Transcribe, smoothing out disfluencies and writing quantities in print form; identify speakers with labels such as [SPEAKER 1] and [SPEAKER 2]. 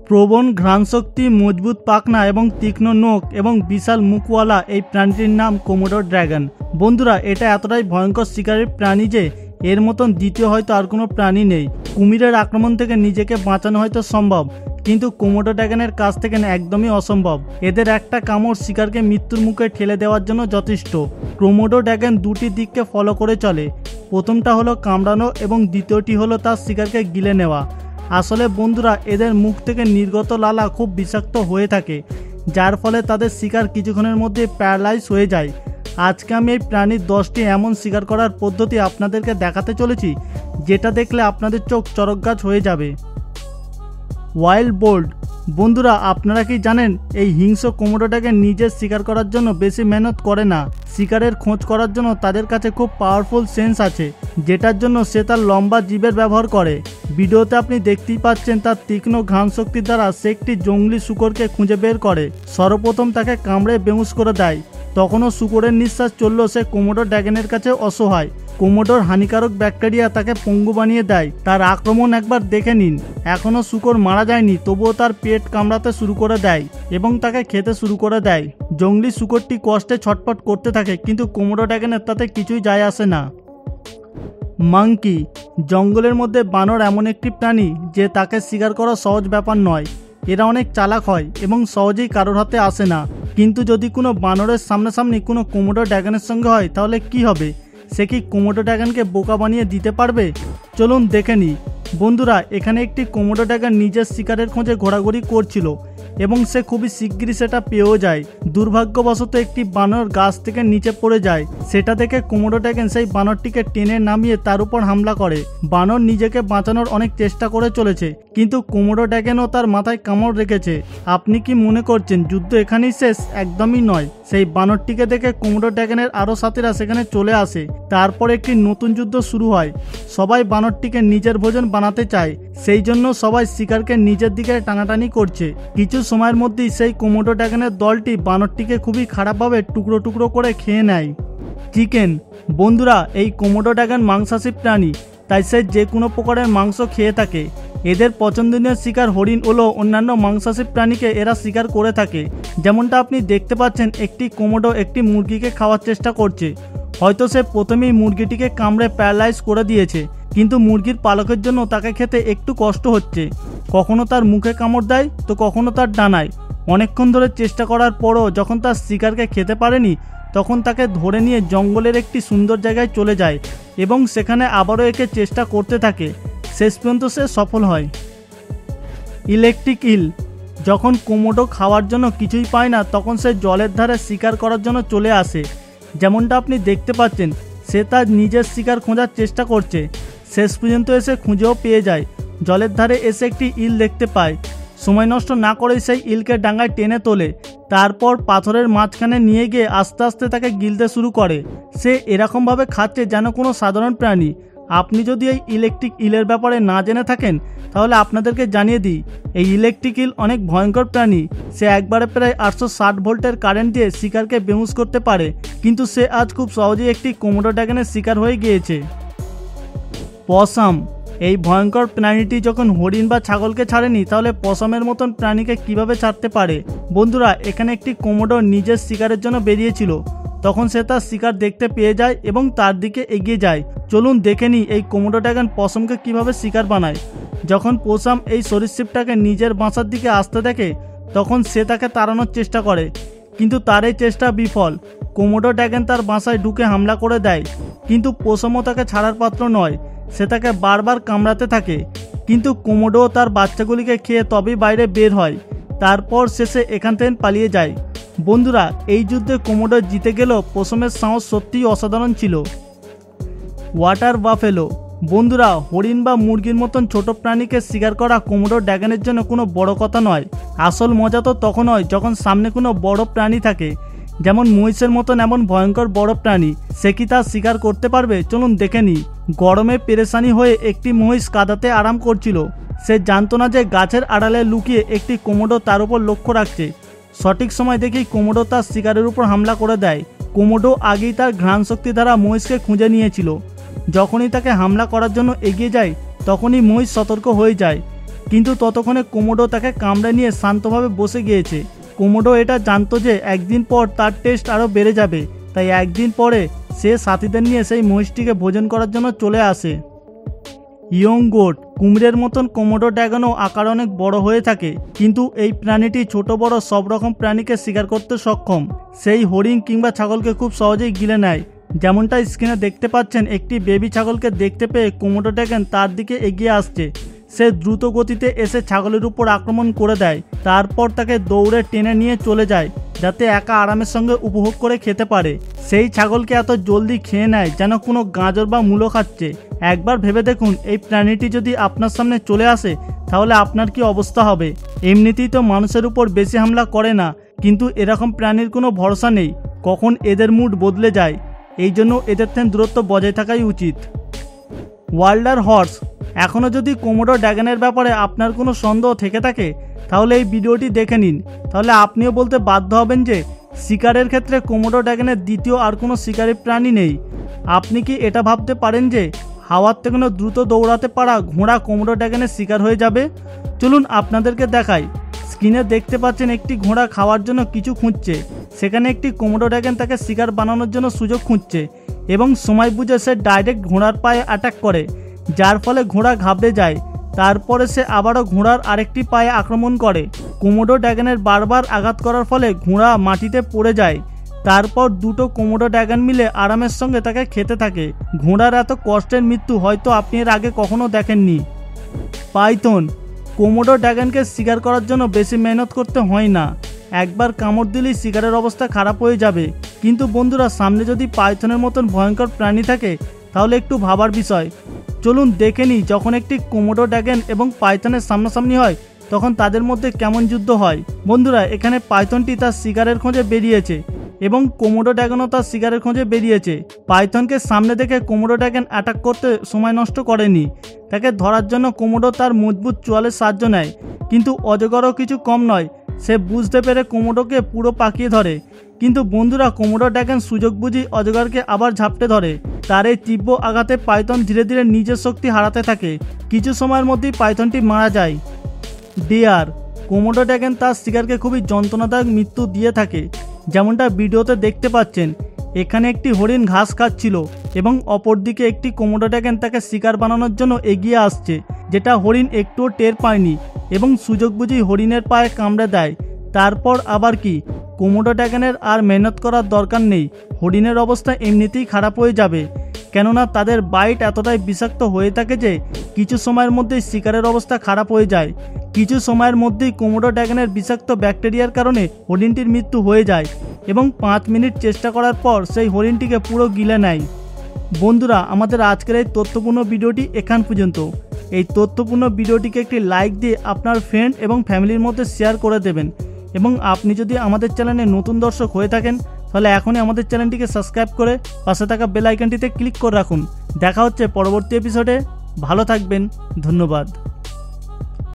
[SPEAKER 1] প্রবণ ঘ্রাণশক্তি, মজবুত পাখনা এবং তীক্ষ্ণ নখ এবং বিশাল মুখওয়ালা এই প্রাণীটির নাম কোমোডো ড্র্যাগন। বন্ধুরা, এটা এতটাই ভয়ঙ্কর শিকারের প্রাণী যে এর মতন দ্বিতীয় হয়তো আর কোনো প্রাণী নেই। কুমিরের আক্রমণ থেকে নিজেকে বাঁচানো হয়তো সম্ভব, কিন্তু কোমোডো ড্র্যাগনের কাছ থেকে একদমই অসম্ভব। এদের একটা কামড় শিকারকে মৃত্যুর মুখে ঠেলে দেওয়ার জন্য যথেষ্ট। কোমোডো ড্র্যাগন দুটি দিককে ফলো করে চলে। প্রথমটা হলো কামড়ানো এবং দ্বিতীয়টি হলো তার শিকারকে গিলে নেওয়া। আসলে বন্ধুরা, এদের মুখ থেকে নির্গত লালা খুব বিষাক্ত হয়ে থাকে, যার ফলে তাদের শিকার কিছুক্ষণের মধ্যে প্যারালাইজ হয়ে যায়। আজকে আমি এই প্রাণীর 10টি এমন শিকার করার পদ্ধতি আপনাদেরকে দেখাতে চলেছি, যেটা দেখলে আপনাদের চোখ চরকগাছ হয়ে যাবে। Wild bolt. বন্ধুরা, আপনারা কি জানেন এই হিংস্র কোমোডোটাকে নিজের শিকার করার জন্য বেশি মেহনত করে না। শিকারের খোঁজ করার জন্য তাদের কাছে খুব পাওয়ারফুল সেন্স আছে, যেটার জন্য সে তার লম্বা জিভের ব্যবহার করে। ভিডিওতে আপনি দেখতেই পাচ্ছেন তার তীক্ষ্ণ ঘ্রাণ শক্তির দ্বারা সে একটি জঙ্গলি শূকরকে খুঁজে বের করে। সর্বপ্রথম তাকে কামড়ে বেহুশ করে দেয়। তখনও শূকরের নিঃশ্বাস চললেও সে কোমোডো ড্র্যাগনের কাছে অসহায়। কোমোডোর হানিকারক ব্যাকটেরিয়া তাকে পঙ্গু বানিয়ে দেয়। তার আক্রমণ একবার দেখে নিন। এখনও শূকর মারা যায়নি, তবুও তার পেট কামড়াতে শুরু করে দেয় এবং তাকে খেতে শুরু করে দেয়। জঙ্গলি শূকরটি কষ্টে ছটফট করতে থাকে, কিন্তু কোমোডো ড্র্যাগনের তাতে কিছুই যায় আসে না। মাঙ্কি। জঙ্গলের মধ্যে বানর এমন একটি প্রাণী যে তাকে শিকার করা সহজ ব্যাপার নয়। এরা অনেক চালাক হয় এবং সহজেই কারোর হাতে আসে না। কিন্তু যদি কোনো বানরের সামনাসামনি কোনো কোমোডো ড্র্যাগনের সঙ্গে হয়, তাহলে কি হবে? সে কি কোমোডো ড্র্যাগনকে বোকা বানিয়ে দিতে পারবে? চলুন দেখে নিই। বন্ধুরা, এখানে একটি কোমোডো ড্র্যাগন নিজের শিকারের খোঁজে ঘোরাঘুরি করছিল এবং সে খুবই শিগগিরই সেটা পেয়েও যায়। দুর্ভাগ্যবশত একটি বানর গাছ থেকে নিচে পড়ে যায়। সেটা দেখে কোমোডো ড্র্যাগন সেই বানরটিকে টেনে নামিয়ে তার উপর হামলা করে। বানর নিজেকে বাঁচানোর অনেক চেষ্টা করে চলেছে, কিন্তু কোমোডো ড্র্যাগনও তার মাথায় কামড় রেখেছে। আপনি কি মনে করছেন যুদ্ধ এখানেই শেষ? একদমই নয়। সেই বানরটিকে দেখে কোমোডো ড্র্যাগনের আরও সাথীরা সেখানে চলে আসে। তারপর একটি নতুন যুদ্ধ শুরু হয়। সবাই বানরটিকে নিজের ভোজন বানাতে চায়, সেই জন্য সবাই শিকারকে নিজের দিকে টানাটানি করছে। কিছু সময়ের মধ্যেই সেই কোমোডো ড্র্যাগনের দলটি বানরটিকে খুবই খারাপভাবে টুকরো টুকরো করে খেয়ে নেয়। চিকেন। বন্ধুরা, এই কোমোডো ড্র্যাগন মাংসাশী প্রাণী, তাই সে যে কোনো প্রকারের মাংস খেয়ে থাকে। এদের পছন্দনীয় শিকার হরিণ হলো অন্যান্য মাংসাশী প্রাণীকে এরা শিকার করে থাকে। যেমনটা আপনি দেখতে পাচ্ছেন, একটি কোমোডো একটি মুরগিকে খাওয়ার চেষ্টা করছে। হয়তো সে প্রথমেই মুরগিটিকে কামড়ে প্যারালাইজ করে দিয়েছে, কিন্তু মুরগির পালকের জন্য তাকে খেতে একটু কষ্ট হচ্ছে। কখনো তার মুখে কামড় দেয়, তো কখনো তার ডানায়। অনেকক্ষণ ধরে চেষ্টা করার পরও যখন তার শিকারকে খেতে পারেনি, তখন তাকে ধরে নিয়ে জঙ্গলের একটি সুন্দর জায়গায় চলে যায় এবং সেখানে আবারও একে চেষ্টা করতে থাকে। শেষ পর্যন্ত সে সফল হয়। ইলেকট্রিক ইল। যখন কোমোডো খাওয়ার জন্য কিছুই পায় না, তখন সে জলের ধারে শিকার করার জন্য চলে আসে। যেমনটা আপনি দেখতে পাচ্ছেন, সে তার নিজের শিকার খোঁজার চেষ্টা করছে। শেষ পর্যন্ত এসে খুঁজেও পেয়ে যায়। জলের ধারে এসে একটি ইল দেখতে পায়। সময় নষ্ট না করেই সেই ইলকে ডাঙায় টেনে তোলে। তারপর পাথরের মাঝখানে নিয়ে গিয়ে আস্তে আস্তে তাকে গিলতে শুরু করে। সে এরকমভাবে খাচ্ছে যেন কোনো সাধারণ প্রাণী। আপনি যদি এই ইলেকট্রিক ইলের ব্যাপারে না জেনে থাকেন, তাহলে আপনাদেরকে জানিয়ে দিই, এই ইলেকট্রিক ইল অনেক ভয়ঙ্কর প্রাণী। সে একবারে প্রায় 860 ভোল্টের কারেন্ট দিয়ে শিকারকে বেহুশ করতে পারে, কিন্তু সে আজ খুব সহজেই একটি কোমোডো ড্র্যাগনের শিকার হয়ে গিয়েছে। পসাম। এই ভয়ঙ্কর প্রাণীটি যখন হরিণ বা ছাগলকে ছাড়েনি, তাহলে পসামের মতন প্রাণীকে কিভাবে ছাড়তে পারে? বন্ধুরা, এখানে একটি কোমোডো নিজের শিকারের জন্য বেরিয়েছিল। তখন সে তার শিকার দেখতে পেয়ে যায় এবং তার দিকে এগিয়ে যায়। চলুন দেখে নিই এই কোমোডো ড্র্যাগন পসামকে কিভাবে শিকার বানায়। যখন পসাম এই সরীসৃপটাকে নিজের বাসার দিকে আসতে দেখে, তখন সে তাকে তাড়ানোর চেষ্টা করে, কিন্তু তার এই চেষ্টা বিফল। কোমোডো ড্র্যাগন তার বাসায় ঢুকে হামলা করে দেয়, কিন্তু পসামও তাকে ছাড়ার পাত্র নয়। সে তাকে বারবার কামড়াতে থাকে, কিন্তু কোমোডো তার বাচ্চাগুলিকে খেয়ে তবেই বাইরে বের হয়। তারপর শেষে এখান থেকে পালিয়ে যায়। বন্ধুরা, এই যুদ্ধে কোমোডো জিতে গেলেও পসামের সাহস সত্যিই অসাধারণ ছিল। Water buffalo. বন্ধুরা, হরিণ বা মুরগির মতন ছোট প্রাণীকে শিকার করা কোমোডো ড্র্যাগনের জন্য কোনো বড় কথা নয়। আসল মজা তো তখন হয় যখন সামনে কোনো বড় প্রাণী থাকে, যেমন মহিষের মতন এমন ভয়ঙ্কর বড় প্রাণী। সে কি তার শিকার করতে পারবে? চলুন দেখে নিই। গরমে পেরেশানি হয়ে একটি মহিষ কাদাতে আরাম করছিল। সে জানতো না যে গাছের আড়ালে লুকিয়ে একটি কোমোডো তার উপর লক্ষ্য রাখছে। সঠিক সময় দেখেই কোমোডো তার শিকারের উপর হামলা করে দেয়। কোমোডো আগেই তার ঘ্রাণ শক্তি দ্বারা মহিষকে খুঁজে নিয়েছিল। যখনই তাকে হামলা করার জন্য এগিয়ে যায়, তখনই মহিষ সতর্ক হয়ে যায়। কিন্তু ততক্ষণে কোমোডো তাকে কামড়ে নিয়ে শান্তভাবে বসে গিয়েছে। কোমোডো এটা জানতো যে একদিন পর তার টেস্ট আরও বেড়ে যাবে, তাই একদিন পরে সে সাথীদের নিয়ে সেই মহিষটিকে ভোজন করার জন্য চলে আসে। ইয়ং গোট কুমিরের মতন কোমোডো ড্রাগনও আকার অনেক বড় হয়ে থাকে, কিন্তু এই প্রাণীটি ছোট বড় সব রকম প্রাণীকে শিকার করতে সক্ষম। সেই হরিণ কিংবা ছাগলকে খুব সহজেই গিলে নেয়। যেমনটা স্ক্রিনে দেখতে পাচ্ছেন, একটি বেবি ছাগলকে দেখতে পেয়ে কোমোডো ড্রাগন তার দিকে এগিয়ে আসছে। সে দ্রুত গতিতে এসে ছাগলের উপর আক্রমণ করে দেয়, তারপর তাকে দৌড়ে টেনে নিয়ে চলে যায় যাতে একা আরামের সঙ্গে উপভোগ করে খেতে পারে। সেই ছাগলকে এত জলদি খেয়ে নেয় যেন কোনো গাজর বা মূলো খাচ্ছে। একবার ভেবে দেখুন, এই প্রাণীটি যদি আপনার সামনে চলে আসে তাহলে আপনার কি অবস্থা হবে। এমনিতেই তো মানুষের উপর বেশি হামলা করে না, কিন্তু এরকম প্রাণীর কোনো ভরসা নেই, কখন এদের মুড বদলে যায়। এই জন্য এদের থেকে দূরত্ব বজায় থাকাই উচিত। Welder horse. এখনও যদি কোমোডো ড্রাগনের ব্যাপারে আপনার কোনো সন্দেহ থেকে থাকে তাহলে এই ভিডিওটি দেখে নিন, তাহলে আপনিও বলতে বাধ্য হবেন যে শিকারের ক্ষেত্রে কোমোডো ড্রাগনের দ্বিতীয় আর কোনো শিকারী প্রাণী নেই। আপনি কি এটা ভাবতে পারেন যে হাওয়ার থেকে দ্রুত দৌড়াতে পারা ঘোড়া কোমোডো ড্রাগনের শিকার হয়ে যাবে? চলুন আপনাদেরকে দেখাই। স্ক্রিনে দেখতে পাচ্ছেন একটি ঘোড়া খাওয়ার জন্য কিছু খুঁজছে, সেখানে একটি কোমোডো ড্রাগন তাকে শিকার বানানোর জন্য সুযোগ খুঁজছে এবং সময় বুঝে সে ডাইরেক্ট ঘোড়ার পায়ে অ্যাটাক করে, যার ফলে ঘোড়া ঘাবড়ে যায়। তারপরে সে আবারও ঘোড়ার আরেকটি পায়ে আক্রমণ করে। কোমোডো ড্রাগনের বারবার আঘাত করার ফলে ঘোড়া মাটিতে পড়ে যায়। তারপর দুটো কোমোডো ড্রাগন মিলে আরামের সঙ্গে তাকে খেতে থাকে। ঘোড়ার এত কষ্টের মৃত্যু হয়তো আপনি এর আগে কখনো দেখেননি। পাইথন। কোমোডো ড্রাগনকে শিকার করার জন্য বেশি মেহনত করতে হয় না, একবার কামড় দিলেই শিকারের অবস্থা খারাপ হয়ে যাবে। কিন্তু বন্ধুরা, সামনে যদি পাইথনের মতন ভয়ঙ্কর প্রাণী থাকে তাহলে একটু ভাবার বিষয়। চলুন দেখে নিই, যখন একটি কোমোডো ড্রাগন এবং পাইথনের সামনাসামনি হয় তখন তাদের মধ্যে কেমন যুদ্ধ হয়। বন্ধুরা, এখানে পাইথনটি তার শিকারের খোঁজে বেরিয়েছে এবং কোমোডো ড্রাগনও তার শিকারের খোঁজে বেরিয়েছে। পাইথনকে সামনে দেখে কোমোডো ড্রাগন অ্যাটাক করতে সময় নষ্ট করেনি। তাকে ধরার জন্য কোমোডো তার মজবুত চোয়ালের সাহায্য নেয়, কিন্তু অজগরও কিছু কম নয়। সে বুঝতে পেরে কোমোডোকে পুরো পাকিয়ে ধরে। কিন্তু বন্ধুরা, কোমোডো ড্রাগন সুযোগ বুঝি অজগরকে আবার ঝাপটে ধরে। তার এই তীব্র আঘাতে পাইথন ধীরে ধীরে নিজের শক্তি হারাতে থাকে। কিছু সময়ের মধ্যেই পাইথনটি মারা যায়। ডিয়ার। কোমোডো ড্রাগন তার শিকারকে খুবই যন্ত্রণাদায়ক মৃত্যু দিয়ে থাকে, যেমনটা ভিডিওতে দেখতে পাচ্ছেন। এখানে একটি হরিণ ঘাস খাচ্ছিল এবং অপরদিকে একটি কোমোডো ড্রাগন তাকে শিকার বানানোর জন্য এগিয়ে আসছে, যেটা হরিণ একটুও টের পায়নি এবং সুযোগ বুঝেই হরিণের পায়ে কামড়ে দেয়। তারপর আবার কি, কোমোডো ড্রাগনের আর মেহনত করার দরকার নেই, হরিণের অবস্থা এমনিতেই খারাপ হয়ে যাবে, কেননা তাদের বাইট এতটাই বিষাক্ত হয়ে থাকে যে কিছু সময়ের মধ্যেই শিকারের অবস্থা খারাপ হয়ে যায়। কিছু সময়ের মধ্যেই কোমোডো ড্রাগনের বিষাক্ত ব্যাকটেরিয়ার কারণে হরিণটির মৃত্যু হয়ে যায় এবং 5 মিনিট চেষ্টা করার পর সেই হরিণটিকে পুরো গিলে নেয়। বন্ধুরা, আমাদের আজকের এই তথ্যপূর্ণ ভিডিওটি এখান পর্যন্ত। এই তথ্যপূর্ণ ভিডিওটিকে একটি লাইক দিয়ে আপনার ফ্রেন্ড এবং ফ্যামিলির মধ্যে শেয়ার করে দেবেন, এবং আপনি যদি আমাদের চ্যানেলে নতুন দর্শক হয়ে থাকেন তাহলে এখনই আমাদের চ্যানেলটিকে সাবস্ক্রাইব করে পাশে থাকা বেল আইকনটিতে ক্লিক করে রাখুন। দেখা হচ্ছে পরবর্তী এপিসোডে। ভালো থাকবেন, ধন্যবাদ।